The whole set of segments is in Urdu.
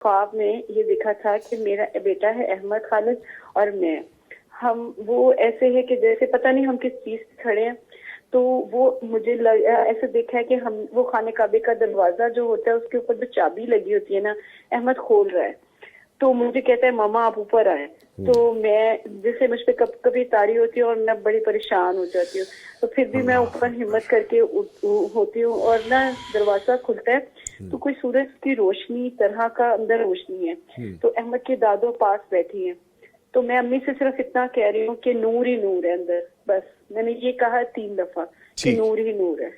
خواب میں یہ دیکھا تھا کہ میرا بیٹا ہے احمد خالد اور میں، ہم وہ ایسے ہے کہ جیسے پتہ نہیں ہم کس چیز سے کھڑے ہیں، تو وہ مجھے ایسے دیکھا ہے کہ ہم وہ خانہ کعبے کا دروازہ جو ہوتا ہے اس کے اوپر جو چابی لگی ہوتی ہے نا، احمد کھول رہا ہے، تو مجھے کہتا ہے ماما آپ اوپر آئیں، تو میں جیسے مجھ پہ کبھی تاری ہوتی ہے اور میں بڑی پریشان ہو جاتی ہوں، تو پھر بھی میں اوپر ہمت کر کے ہوتی ہوں اور نا دروازہ کھلتا ہے تو کوئی سورج کی روشنی طرح کا اندر روشنی ہے، تو احمد کی دادو پاس بیٹھی ہیں، تو میں امی سے صرف اتنا کہہ رہی ہوں کہ نور ہی نور ہے اندر، بس میں نے یہ کہا 3 دفعہ کہ نور ہی نور ہے،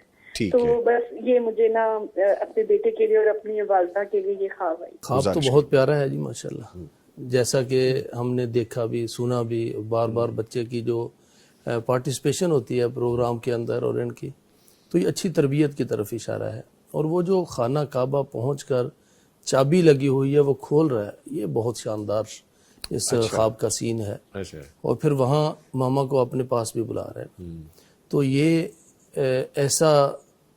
تو بس یہ مجھے نا اپنے بیٹے کے لیے اور اپنی والدہ کے لیے یہ خواب آئی۔ خواب تو بہت پیارا ہے جی ماشاءاللہ، جیسا کہ ہم نے دیکھا بھی سنا بھی، بار بار بچے کی جو پارٹیسپیشن ہوتی ہے پروگرام کے اندر اور ان کی، تو یہ اچھی تربیت کی طرف اشارہ ہے، اور وہ جو خانہ کعبہ پہنچ کر چابی لگی ہوئی ہے وہ کھول رہا ہے، یہ بہت شاندار اس خواب کا سین ہے، اور پھر وہاں ماما کو اپنے پاس بھی بلا رہے ہیں، تو یہ ایسا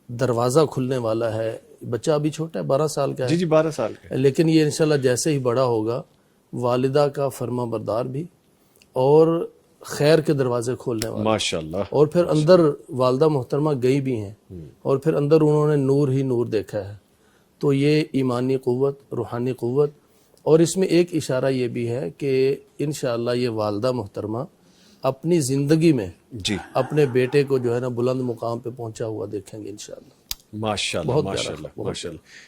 دروازہ کھلنے والا ہے۔ بچہ ابھی چھوٹا ہے، 12 سال کا ہے، جی 12 سال کا، لیکن یہ انشاءاللہ جیسے ہی بڑا ہوگا والدہ کا فرما بردار بھی اور خیر کے دروازے کھولنے والا، ماشاءاللہ، اور پھر اندر والدہ محترمہ گئی بھی ہیں اور پھر اندر انہوں نے نور ہی نور دیکھا ہے، تو یہ ایمانی قوت، روحانی قوت، اور اس میں ایک اشارہ یہ بھی ہے کہ انشاءاللہ یہ والدہ محترمہ اپنی زندگی میں جی اپنے بیٹے کو جو ہے نا بلند مقام پہ پہنچا ہوا دیکھیں گے انشاءاللہ۔ ماشاءاللہ بہت پیارا ماشاءاللہ بہت ماشاءاللہ۔